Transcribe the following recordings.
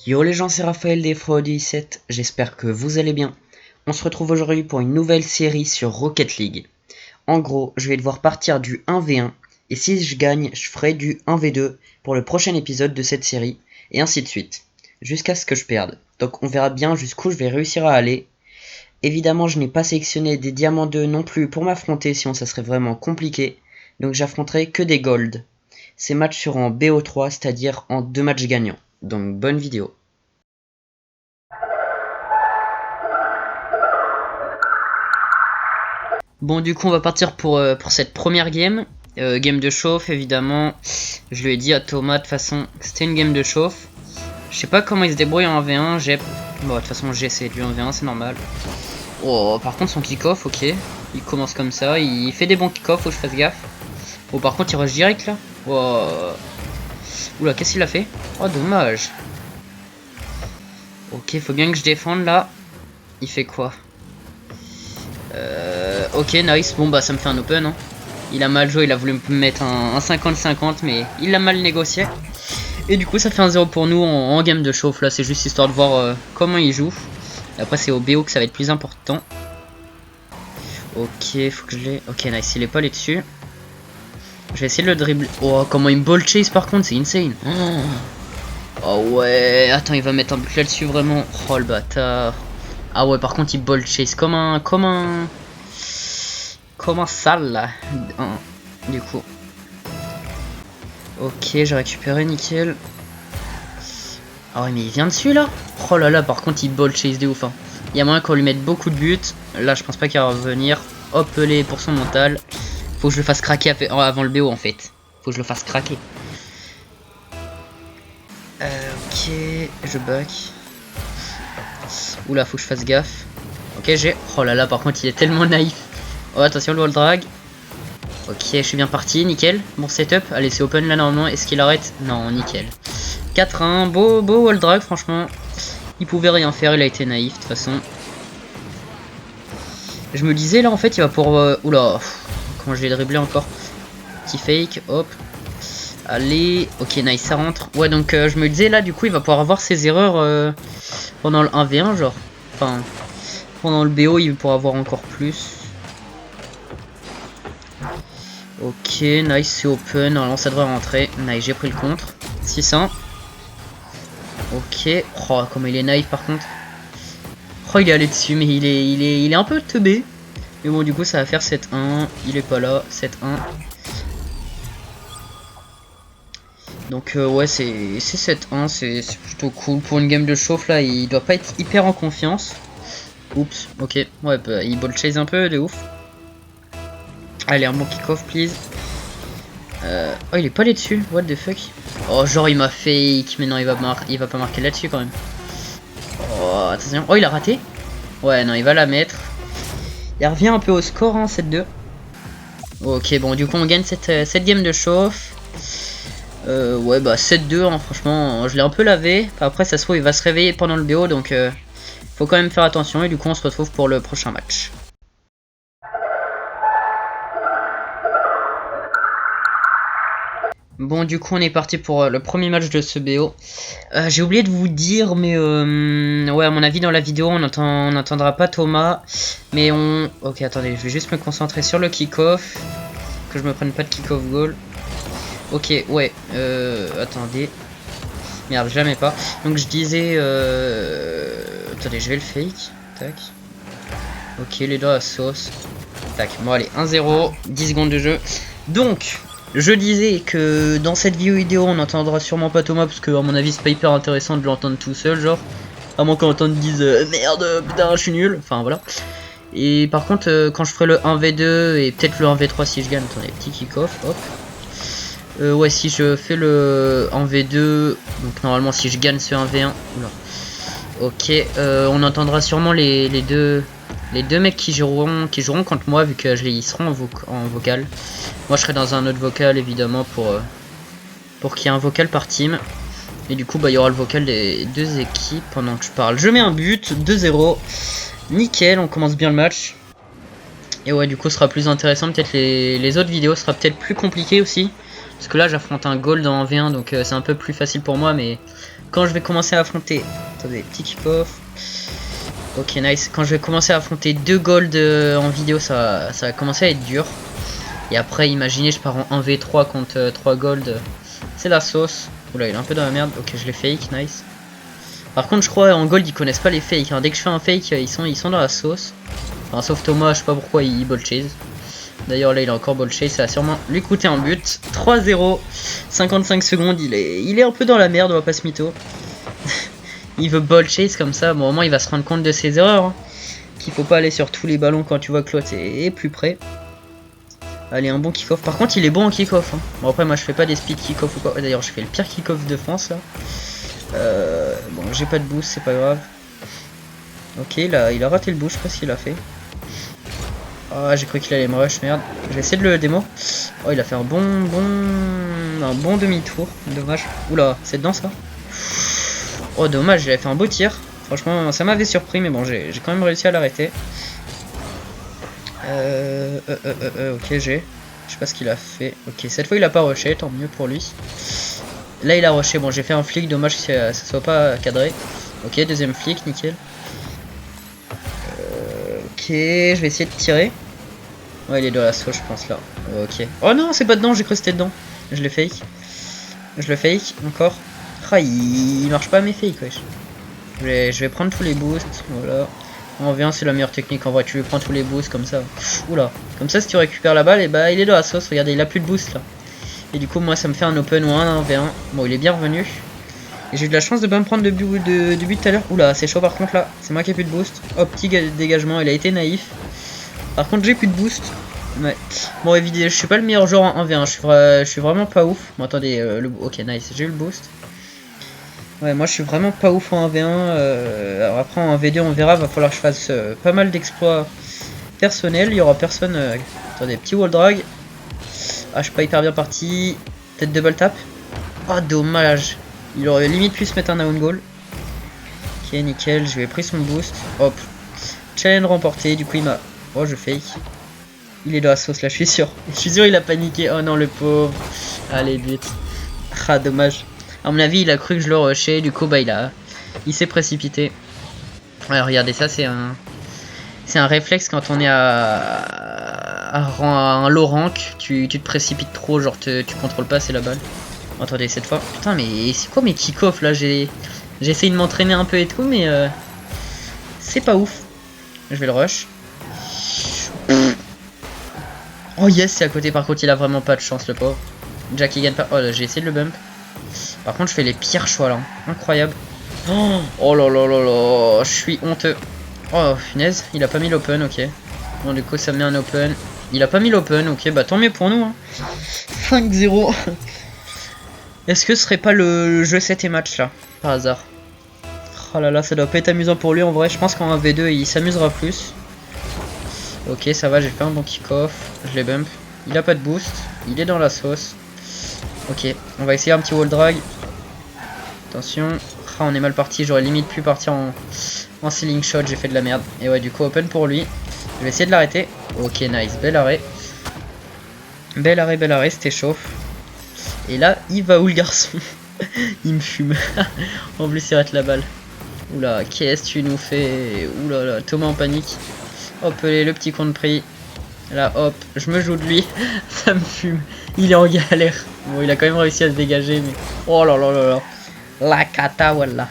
Yo les gens, c'est Raphaël des Fro17, j'espère que vous allez bien. On se retrouve aujourd'hui pour une nouvelle série sur Rocket League. En gros, je vais devoir partir du 1v1, et si je gagne, je ferai du 1v2 pour le prochain épisode de cette série, et ainsi de suite, jusqu'à ce que je perde. Donc on verra bien jusqu'où je vais réussir à aller. Évidemment, je n'ai pas sélectionné des diamants 2 non plus pour m'affronter, sinon ça serait vraiment compliqué. Donc j'affronterai que des golds. Ces matchs seront en BO3, c'est-à-dire en 2 matchs gagnants. Donc bonne vidéo. Bon, du coup on va partir pour cette première game. Game de chauffe évidemment. Je lui ai dit à Thomas de toute façon que c'était une game de chauffe. Je sais pas comment il se débrouille en 1v1. Bon, de toute façon G c'est du 1v1, c'est normal. Oh, par contre son kick-off, ok. Il commence comme ça, il fait des bons kick-off, faut que je fasse gaffe. Oh, par contre il rush direct là. Oh. Oula, qu'est-ce qu'il a fait? Oh, dommage. Ok, faut bien que je défende là. Il fait quoi? Ok, nice. Bon, bah ça me fait un open. Hein. Il a mal joué, il a voulu me mettre un 50-50, mais il l'a mal négocié. Et du coup, ça fait un 0 pour nous en game de chauffe. Là, c'est juste histoire de voir comment il joue. Et après, c'est au BO que ça va être plus important. Ok, faut que je l'ai. Ok, nice. Il est pas allé dessus. Je vais essayer de le dribbler. Oh, comment il me ball chase par contre, c'est insane. Oh ouais, attends, il va mettre un but là-dessus vraiment. Oh le bâtard. Ah ouais, par contre, il ball chase comme un sale là. Du coup. Ok, j'ai récupéré, nickel. Ah ouais, mais il vient dessus là. Oh là là, par contre, il ball chase de ouf. Hein. Il y a moyen qu'on lui mette beaucoup de buts. Là, je pense pas qu'il va revenir. Hop, les pour son mental. Faut que je le fasse craquer avant le BO en fait. Faut que je le fasse craquer. Ok, je back. Oula, faut que je fasse gaffe. Ok, j'ai. Oh là là, par contre, il est tellement naïf. Oh, attention, le wall drag. Ok, je suis bien parti, nickel. Bon setup. Allez, c'est open là normalement. Est-ce qu'il arrête? Non, nickel. 4-1, beau wall drag, franchement. Il pouvait rien faire, il a été naïf de toute façon. Je me disais là, en fait, il va pouvoir. Oula, comment je l'ai dribblé encore? Petit fake, hop. Allez, ok, nice, ça rentre. Ouais, donc je me disais là, du coup, il va pouvoir avoir ses erreurs pendant le 1v1, genre. Enfin, pendant le BO, il pourra avoir encore plus. Ok, nice, c'est open. Normalement, ça devrait rentrer. Nice, j'ai pris le contre. 600. Ok. Oh, comment il est naïf par contre. Oh, il est allé dessus, mais il est un peu teubé. Mais bon, du coup, ça va faire 7-1. Il est pas là. 7-1. Donc ouais, c'est 7-1, c'est plutôt cool. Pour une game de chauffe là, il doit pas être hyper en confiance. Oups, ok. Ouais, bah, il ball chase un peu, de ouf. Allez, un bon kick-off, please. Oh, il est pas allé dessus, what the fuck. Oh, genre il m'a fake, mais non, il va pas marquer là-dessus quand même. Oh, attention. Oh, il a raté. Ouais, non, il va la mettre. Il revient un peu au score, hein, 7-2. Ok, bon, du coup, on gagne cette game de chauffe. Ouais, bah 7-2, hein, franchement, je l'ai un peu lavé. Après, ça se trouve, il va se réveiller pendant le BO, donc faut quand même faire attention. Et du coup, on se retrouve pour le prochain match. Bon, du coup, on est parti pour le premier match de ce BO. J'ai oublié de vous dire, mais ouais, à mon avis, dans la vidéo, on n'entendra pas Thomas. Mais on... Ok, attendez, je vais juste me concentrer sur le kick-off. Que je me prenne pas de kick-off goal. Ok, ouais, attendez. Merde, jamais pas. Donc je disais... Attendez, je vais le fake. Tac. Ok, les doigts à sauce. Tac, bon allez, 1-0, 10 secondes de jeu. Donc, je disais que dans cette vidéo, on n'entendra sûrement pas Thomas, parce que à mon avis, c'est pas hyper intéressant de l'entendre tout seul, genre. À moins qu'on entende dise merde, putain, je suis nul. Enfin, voilà. Et par contre, quand je ferai le 1v2 et peut-être le 1v3 si je gagne, attendez, petit kick-off, hop. Ouais, si je fais le 1v2, donc normalement si je gagne ce 1v1, oula. Ok, on entendra sûrement les deux mecs qui joueront contre moi, vu que ils seront en vocal. Moi je serai dans un autre vocal évidemment pour qu'il y ait un vocal par team. Et du coup bah il y aura le vocal des deux équipes pendant que je parle. Je mets un but, 2-0. Nickel, on commence bien le match. Et ouais, du coup ce sera plus intéressant, peut-être les autres vidéos sera peut-être plus compliqué aussi. Parce que là j'affronte un gold en 1v1, donc c'est un peu plus facile pour moi, mais quand je vais commencer à affronter... Attendez, petit kick-off. Ok, nice. Quand je vais commencer à affronter 2 gold en vidéo, ça va commencer à être dur. Et après, imaginez, je pars en 1v3 contre 3 gold. C'est la sauce. Oula, il est un peu dans la merde. Ok, je l'ai fake, nice. Par contre, je crois en gold, ils connaissent pas les fakes. Hein. Dès que je fais un fake, ils sont dans la sauce. Enfin, sauf Thomas, je sais pas pourquoi il ball chase. D'ailleurs, là, il a encore ball chase. Ça va sûrement lui coûter un but. 3-0. 55 secondes. Il est un peu dans la merde, on va pas se mytho. Il veut ball chase comme ça. Bon, au moins, il va se rendre compte de ses erreurs. Hein. Qu'il faut pas aller sur tous les ballons quand tu vois que l'autre est plus près. Allez, un bon kick-off. Par contre, il est bon en kick-off. Hein. Bon, après, moi, je fais pas des speed kick-off ou quoi. D'ailleurs, je fais le pire kick-off de France, là. Bon, j'ai pas de boost, c'est pas grave. Ok, là, il a raté le boost, je sais pas ce qu'il a fait. Ah, j'ai cru qu'il allait me rush, merde. Je vais essayer de le démo. Oh, il a fait un bon demi-tour. Dommage. Oula, c'est dedans, ça. Oh, dommage, j'avais fait un beau tir. Franchement, ça m'avait surpris, mais bon, j'ai quand même réussi à l'arrêter. Ok, je sais pas ce qu'il a fait. Ok, cette fois il a pas rushé, tant mieux pour lui. Là il a rushé, bon j'ai fait un flic, dommage que ça soit pas cadré. Ok, deuxième flic, nickel. Ok, je vais essayer de tirer. Ouais, il est de la sauce, je pense là. Ok. Oh non, c'est pas dedans, j'ai cru que c'était dedans. Je le fake. Je le fake, encore. Ah, il marche pas à mes fakes, wesh. Je vais prendre tous les boosts, voilà. En V1 c'est la meilleure technique en vrai, tu lui prends tous les boosts comme ça. Oula, comme ça si tu récupères la balle, et bah il est dans la sauce, regardez il a plus de boost là. Et du coup moi ça me fait un open ou un V1. Bon il est bien revenu. Et j'ai eu de la chance de pas me prendre de but tout à l'heure. Oula c'est chaud par contre là, c'est moi qui ai plus de boost. Hop, petit dégagement, il a été naïf. Par contre j'ai plus de boost. Ouais. Bon évidemment je suis pas le meilleur joueur en V1, je suis vraiment pas ouf. Bon attendez, ok nice, j'ai eu le boost. Ouais, moi je suis vraiment pas ouf en 1v1. Alors après en V2 on verra, va falloir que je fasse pas mal d'exploits personnels. Il y aura personne. Attendez, petit wall drag. Ah, je suis pas hyper bien parti. Peut-être double tap. Oh, dommage. Il aurait limite pu se mettre un down goal. Ok, nickel. Je lui ai pris son boost. Hop. Challenge remporté. Du coup, il m'a. Oh, je fake. Il est dans la sauce là, je suis sûr. Je suis sûr, il a paniqué. Oh non, le pauvre. Allez, but. Ah, dommage. À mon avis, il a cru que je le rushais, du coup, bah, il s'est précipité. Ouais, regardez, ça, c'est un réflexe quand on est à un low rank. Tu te précipites trop, genre, tu contrôles pas assez la balle. Oh, attendez, cette fois. Putain, mais c'est quoi mes kick-off là? J'ai essayé de m'entraîner un peu et tout, mais c'est pas ouf. Je vais le rush. Oh, yes, c'est à côté. Par contre, il a vraiment pas de chance, le pauvre. Jack, il gagne pas. Oh, j'ai essayé de le bump. Par contre, je fais les pires choix là. Incroyable. Oh là là là là. Je suis honteux. Oh, punaise. Il a pas mis l'open, ok. Bon, du coup, ça me met un open. Il a pas mis l'open, ok. Bah, tant mieux pour nous. Hein. 5-0. Est-ce que ce serait pas le jeu 7 et match là? Par hasard. Oh là là, ça doit pas être amusant pour lui en vrai. Je pense qu'en 1v2, il s'amusera plus. Ok, ça va. J'ai fait un bon kick-off. Je l'ai bump. Il a pas de boost. Il est dans la sauce. Ok, on va essayer un petit wall drag. Attention. Ah, on est mal parti. J'aurais limite pu partir en ceiling shot. J'ai fait de la merde. Et ouais, du coup, open pour lui. Je vais essayer de l'arrêter. Ok, nice. Bel arrêt. Bel arrêt. C'était chaud. Et là, il va où le garçon? Il me fume. En plus, il rate la balle. Oula, qu'est-ce que tu nous fais? Oula là, Thomas en panique. Hop, le petit compte pris. Là, hop, je me joue de lui. Ça me fume. Il est en galère. Bon, il a quand même réussi à se dégager, mais... Oh là là là là. La cata, voilà.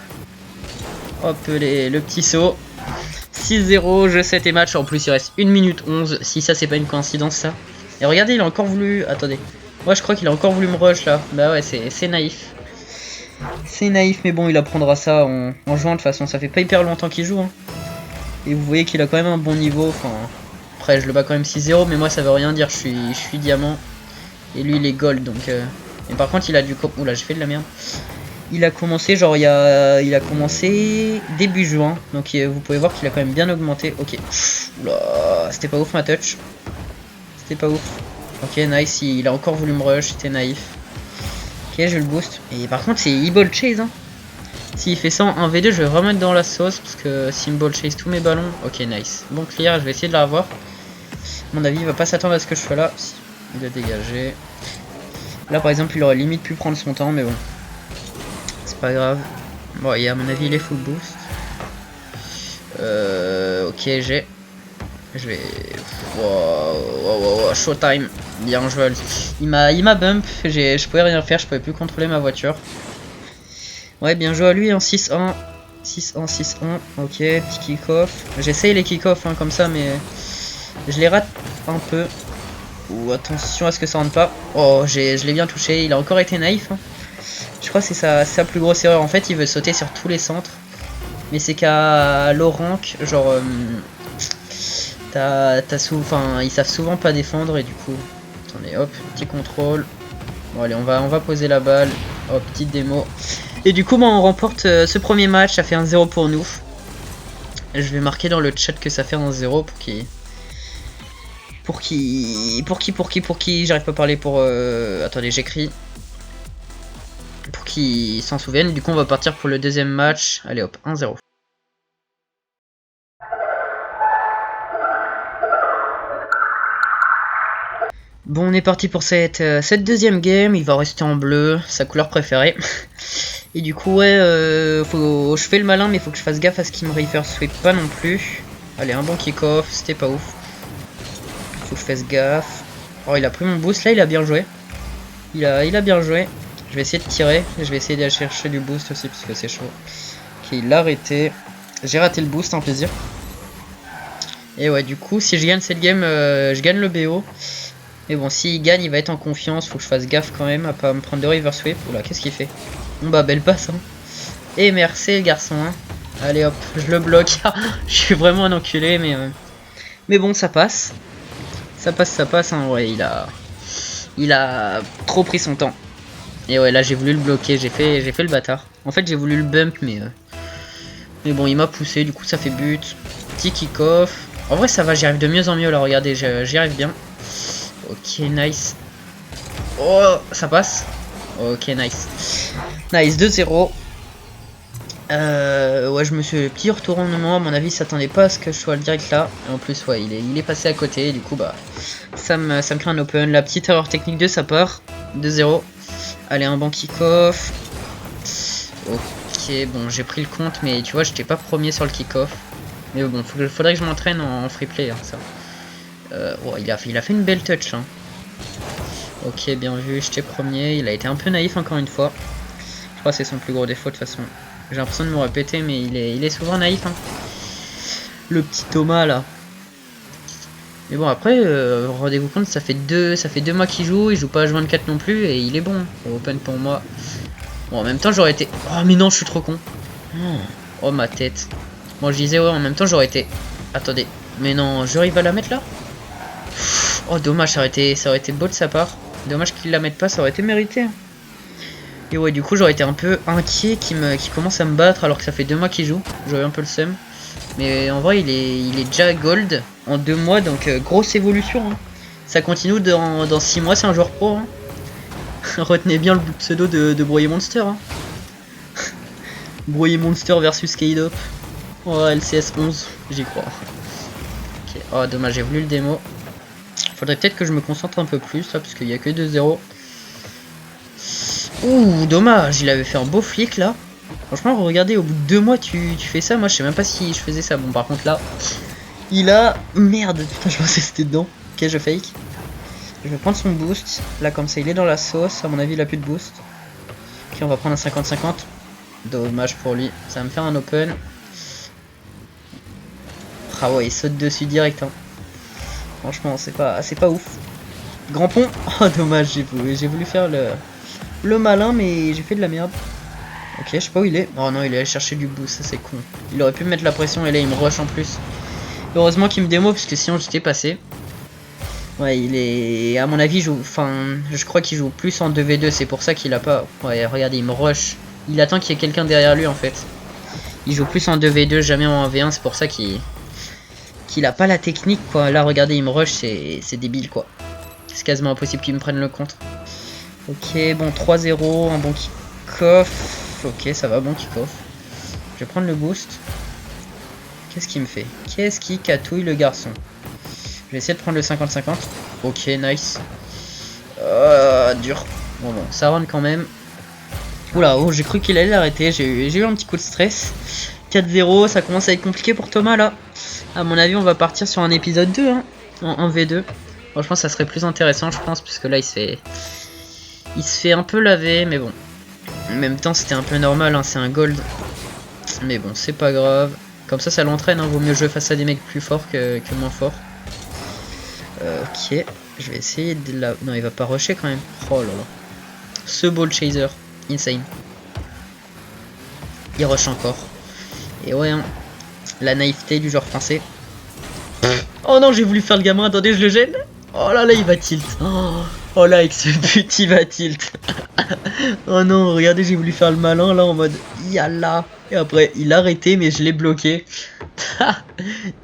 Hop, le petit saut. 6-0, jeu 7 et match. En plus, il reste 1 minute 11. Si ça, c'est pas une coïncidence, ça. Et regardez, il a encore voulu... Attendez. Moi, je crois qu'il a encore voulu me rush, là. Bah ouais, c'est naïf. C'est naïf, mais bon, il apprendra ça en jouant. De toute façon, ça fait pas hyper longtemps qu'il joue. Hein. Et vous voyez qu'il a quand même un bon niveau. Enfin... Après, je le bats quand même 6-0, mais moi, ça veut rien dire. Je suis diamant. Et lui, il est gold, donc... Et par contre, il a du... Oula, j'ai fait de la merde. Il a commencé, genre, il a commencé début juin. Donc, vous pouvez voir qu'il a quand même bien augmenté. Ok. Oula, c'était pas ouf, ma touch. C'était pas ouf. Ok, nice. Il a encore voulu me rush. C'était naïf. Ok, je le boost. Et par contre, c'est e-ball chase, hein. S'il fait ça en 1v2, je vais vraiment être dans la sauce. Parce que s'il me ball chase tous mes ballons... Ok, nice. Bon clear, je vais essayer de la revoir. À mon avis, il va pas s'attendre à ce que je sois là. Il a dégagé. Là, par exemple, il aurait limite pu prendre son temps, mais bon. C'est pas grave. Bon, à mon avis, il est full boost. Ok, j'ai. Je vais. Wow, showtime. Bien joué. Il m'a bump. Je pouvais rien faire, je pouvais plus contrôler ma voiture. Ouais, bien joué à lui en 6-1. 6-1, 6-1. Ok, petit kick-off. J'essaye les kick-off hein, comme ça, mais je les rate un peu. Ouh, attention à ce que ça rentre pas. Oh, je l'ai bien touché. Il a encore été naïf. Hein. Je crois que c'est sa plus grosse erreur. En fait, il veut sauter sur tous les centres. Mais c'est qu'à low rank, genre, ils savent souvent pas défendre et du coup, attendez, hop, petit contrôle. Bon allez, on va poser la balle. Hop, petite démo. Et du coup, on remporte ce premier match. Ça fait 1-0 pour nous. Je vais marquer dans le chat que ça fait 1-0 pour qui j'arrive pas à parler pour attendez, j'écris pour qu'ils s'en souviennent. Du coup, on va partir pour le deuxième match. Allez hop, 1-0. Bon, on est parti pour cette deuxième game. Il va rester en bleu, sa couleur préférée. Et du coup, ouais, je fais le malin, mais il faut que je fasse gaffe à ce qu'il me reverse sweep pas non plus. Allez, un bon kick-off, c'était pas ouf. Faut que je fasse gaffe. Oh, il a pris mon boost, là, il a bien joué. Il a bien joué. Je vais essayer de tirer. Je vais essayer d'aller chercher du boost aussi, parce que c'est chaud. Ok, il l'a arrêté. J'ai raté le boost, un plaisir. Et ouais, du coup, si je gagne cette game, je gagne le BO. Mais bon, s'il gagne, il va être en confiance. Faut que je fasse gaffe quand même à pas me prendre de reverse sweep. Oula, qu'est-ce qu'il fait? Bon bah, belle passe. Hein. Et merci, le garçon. Hein. Allez hop, je le bloque. Je suis vraiment un enculé, mais bon, ça passe. Ça passe. Hein. Ouais, il a trop pris son temps. Et ouais, là, j'ai voulu le bloquer. J'ai fait le bâtard. En fait, j'ai voulu le bump, mais bon, il m'a poussé. Du coup, ça fait but. Petit kick-off. En vrai, ça va. J'y arrive de mieux en mieux là. Regardez, j'y arrive bien. Ok, nice. Oh, ça passe. Ok, nice. Nice, 2-0. Ouais, je me suis le petit retournement. À mon avis, il s'attendait pas à ce que je sois le direct là. Et en plus, ouais, il est passé à côté. Du coup, bah, ça me crée un open. La petite erreur technique de sa part. 2-0. Allez, un bon kick-off. Ok, bon, j'ai pris le compte, mais tu vois, j'étais pas premier sur le kick-off. Mais bon, faudrait que je m'entraîne en free play, hein, ça. Oh, il a fait une belle touch là. Ok, bien vu, j'étais premier. Il a été un peu naïf encore une fois. Je crois que c'est son plus gros défaut de toute façon. J'ai l'impression de me répéter, mais il est souvent naïf. Hein. Le petit Thomas là. Mais bon, après, rendez-vous compte, ça fait deux mois qu'il joue. Il joue pas à H24 non plus et il est bon. Open pour moi. Bon, en même temps, j'aurais été. Oh, mais non, je suis trop con. Oh, ma tête. Bon, je disais, ouais, en même temps, j'aurais été. Attendez. Mais non, il va la mettre là? Oh, dommage, ça aurait été beau de sa part. Dommage qu'il la mette pas, ça aurait été mérité. Et ouais, du coup, j'aurais été un peu inquiet qu'il commence à me battre alors que ça fait 2 mois qu'il joue. J'aurais un peu le seum. Mais en vrai, il est déjà gold en 2 mois, donc grosse évolution. Hein. Ça continue dans 6 mois, c'est un joueur pro. Hein. Retenez bien le pseudo de Broyer Monster. Hein. Broyer Monster versus K-Dop. Oh, LCS 11, j'y crois. Ok, oh, dommage, j'ai voulu le démo. Faudrait peut-être que je me concentre un peu plus là, parce qu'il n'y a que 2-0. Ouh, dommage, il avait fait un beau flic là. Franchement, regardez, au bout de 2 mois, tu fais ça. Moi, je sais même pas si je faisais ça. Bon, par contre, là, il a. Merde, putain, je pensais que c'était dedans. Ok, je fake. Je vais prendre son boost. Là, comme ça, il est dans la sauce. À mon avis, il a plus de boost. Ok, on va prendre un 50-50. Dommage pour lui. Ça va me faire un open. Ah ouais, il saute dessus direct. Hein. Franchement, c'est pas ouf. Grand pont. Oh, dommage, j'ai voulu faire le malin, mais j'ai fait de la merde. Ok, je sais pas où il est. Oh non, il est allé chercher du boost, ça c'est con. Il aurait pu me mettre la pression et là il me rush en plus. Heureusement qu'il me démo parce que sinon j'étais passé. Ouais, il est. À mon avis, je crois qu'il joue plus en 2v2, c'est pour ça qu'il a pas. Ouais, regardez, il me rush. Il attend qu'il y ait quelqu'un derrière lui en fait. Il joue plus en 2v2, jamais en 1v1, c'est pour ça qu'il a pas la technique quoi. Là, regardez, il me rush, c'est débile quoi. C'est quasiment impossible qu'il me prenne le contre. Ok, bon, 3-0, un bon kick-off. Ok, ça va, bon kick-off. Je vais prendre le boost. Qu'est-ce qu'il me fait? Qu'est-ce qui catouille le garçon? Je vais essayer de prendre le 50-50. Ok, nice. Dur. Bon, ça run quand même. Oula, oh, j'ai cru qu'il allait l'arrêter, j'ai eu un petit coup de stress. 4-0, ça commence à être compliqué pour Thomas là. À mon avis, on va partir sur un épisode 2, hein, en 1v2. Franchement, ça serait plus intéressant, je pense, puisque là, il se fait un peu laver, mais bon. En même temps, c'était un peu normal, hein, c'est un gold. Mais bon, c'est pas grave. Comme ça l'entraîne, hein, vaut mieux jouer face à des mecs plus forts que moins forts. Ok, je vais essayer de la... Non, il va pas rusher quand même. Oh là là. Ce ball chaser, insane. Il rush encore. Et ouais, hein, la naïveté du joueur français. Oh non, j'ai voulu faire le gamin, attendez, je le gêne. Oh là là, il va tilt. Oh là, avec ce but, il va tilt. Oh non, regardez, j'ai voulu faire le malin là en mode yalla. Et après, il a arrêté, mais je l'ai bloqué.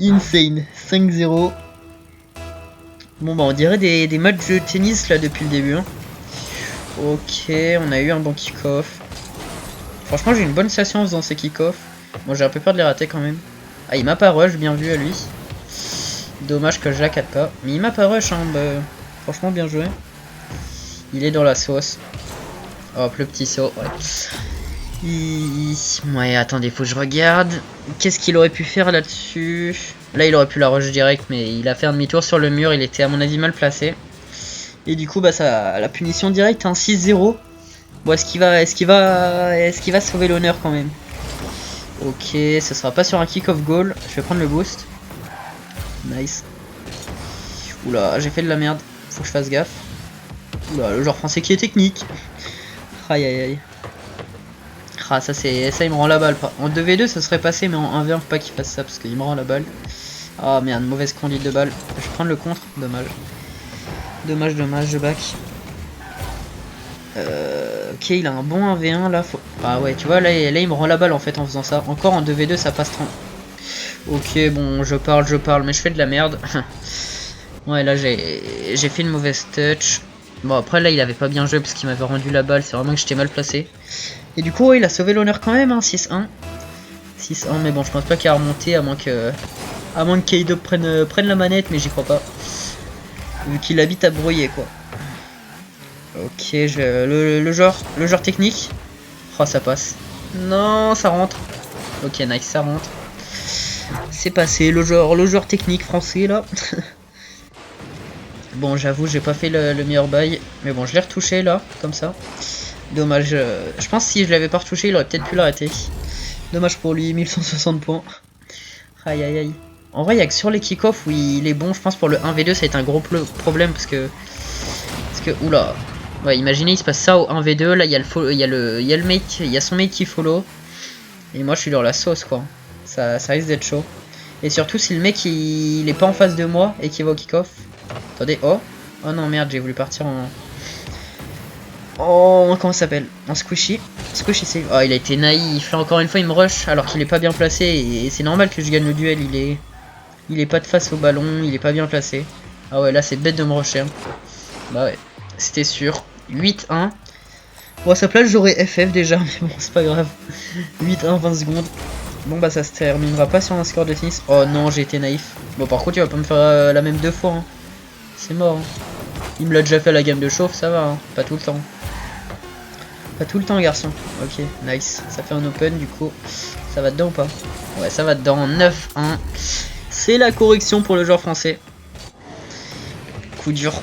Insane. 5-0. Bon, bah, on dirait des matchs de tennis là depuis le début. Hein. Ok, on a eu un bon kick-off. Franchement, j'ai une bonne sensation en faisant ces kick-off. Bon, j'ai un peu peur de les rater quand même. Ah, il m'a pas rush, bien vu à lui. Dommage que je la capte pas. Mais il m'a pas rush, hein. Bah, franchement, bien joué. Il est dans la sauce. Hop, le petit saut, ouais. Ouais, attendez, faut que je regarde. Qu'est-ce qu'il aurait pu faire là-dessus? Là, il aurait pu la rush direct, mais il a fait un demi-tour sur le mur. Il était, à mon avis, mal placé. Et du coup, bah, ça, la punition directe, hein, 6-0. Bon, est-ce qu'il va sauver l'honneur quand même? Ok, ce sera pas sur un kick-off goal. Je vais prendre le boost. Nice. Oula, j'ai fait de la merde. Faut que je fasse gaffe. Oula, le joueur français qui est technique. Aïe aïe aïe. Ah, ça, il me rend la balle. En 2v2, ça serait passé, mais en 1v1, faut pas qu'il fasse ça parce qu'il me rend la balle. Ah merde, mauvaise conduite de balle. Je vais prendre le contre. Dommage. Dommage, je back. Ok, il a un bon 1v1 là. Ah ouais, tu vois, là, il me rend la balle en fait en faisant ça. Encore en 2v2, ça passe 30. Ok, bon, je parle, mais je fais de la merde. Ouais, là, j'ai fait une mauvaise touch. Bon, après, là, il avait pas bien joué parce qu'il m'avait rendu la balle. C'est vraiment que j'étais mal placé. Et du coup, ouais, il a sauvé l'honneur quand même, hein, 6-1. 6-1, mais bon, je pense pas qu'il a remonté à moins que Kaido prenne la manette, mais j'y crois pas. Vu qu'il habite à brouiller, quoi. Ok, le genre technique. Oh, ça passe. Non, ça rentre. Ok, nice, ça rentre. C'est passé, le genre technique français, là. Bon, j'avoue, j'ai pas fait le meilleur bail. Mais bon, je l'ai retouché, là, comme ça. Dommage. Je pense que si je l'avais pas retouché, il aurait peut-être pu l'arrêter. Dommage pour lui, 1160 points. Aïe aïe aïe. En vrai, il y a que sur les kick-off où il est bon. Je pense pour le 1v2, ça va être un gros problème parce que oula. Ouais, imaginez, il se passe ça au 1v2. Là, il y a le mate, il y a son mate qui follow. Et moi, je suis dans la sauce, quoi. Ça risque d'être chaud. Et surtout, si le mec il est pas en face de moi et qu'il va au kick-off. Attendez, oh. Oh non, merde, j'ai voulu partir en. Oh, comment ça s'appelle? En squishy. Squishy save. Oh, il a été naïf. Là, encore une fois, il me rush alors qu'il est pas bien placé. Et c'est normal que je gagne le duel. Il est pas de face au ballon. Il est pas bien placé. Ah ouais, là, c'est bête de me rusher. Hein. Bah ouais, c'était sûr. 8-1. Bon, à sa place, j'aurais FF déjà. Mais bon, c'est pas grave. 8-1, 20 secondes. Bon, bah, ça se terminera pas sur un score de tennis. Oh non, j'ai été naïf. Bon, par contre, il va pas me faire la même deux fois. Hein. C'est mort. Hein. Il me l'a déjà fait à la gamme de chauffe, ça va. Hein. Pas tout le temps. Pas tout le temps, garçon. Ok, nice. Ça fait un open, du coup. Ça va dedans ou pas? Ouais, ça va dedans. 9-1. C'est la correction pour le joueur français. Coup dur.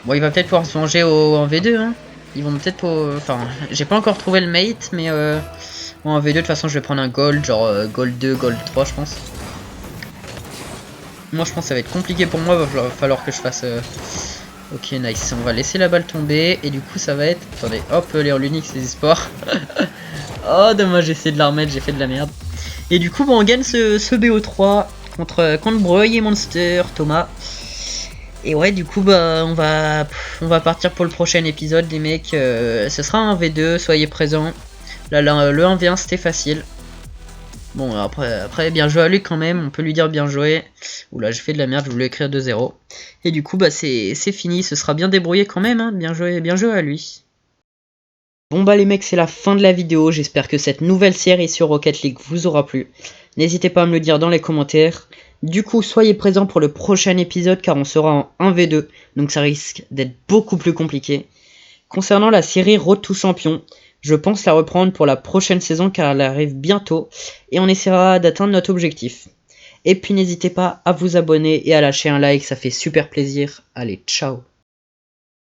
Bon, il va peut-être pouvoir se venger en V2. Hein. Ils vont peut-être pas... Enfin, j'ai pas encore trouvé le mate, mais... en V2, de toute façon, je vais prendre un gold. Genre gold 2, gold 3, je pense. Moi, je pense que ça va être compliqué pour moi. Il va falloir que je fasse... Ok, nice. On va laisser la balle tomber. Et du coup, ça va être... Attendez, hop, Léon l'Unix, les espoirs. Oh, dommage, j'ai essayé de la remettre, j'ai fait de la merde. Et du coup, bon, on gagne ce BO3 contre Breuil et Monster, Thomas. Et ouais, du coup, bah, on va partir pour le prochain épisode, les mecs. Ce sera un V2, soyez présents. Là, le 1v1, c'était facile. Bon, après, bien joué à lui quand même, on peut lui dire bien joué. Oula, j'ai fait de la merde, je voulais écrire 2-0. Et du coup, bah c'est fini, ce sera bien débrouillé quand même, hein. Bien joué à lui. Bon bah les mecs, c'est la fin de la vidéo, j'espère que cette nouvelle série sur Rocket League vous aura plu. N'hésitez pas à me le dire dans les commentaires. Du coup, soyez présents pour le prochain épisode car on sera en 1v2, donc ça risque d'être beaucoup plus compliqué. Concernant la série Road to Champion, Je pense la reprendre pour la prochaine saison car elle arrive bientôt et on essaiera d'atteindre notre objectif. Et puis n'hésitez pas à vous abonner et à lâcher un like, ça fait super plaisir. Allez, ciao!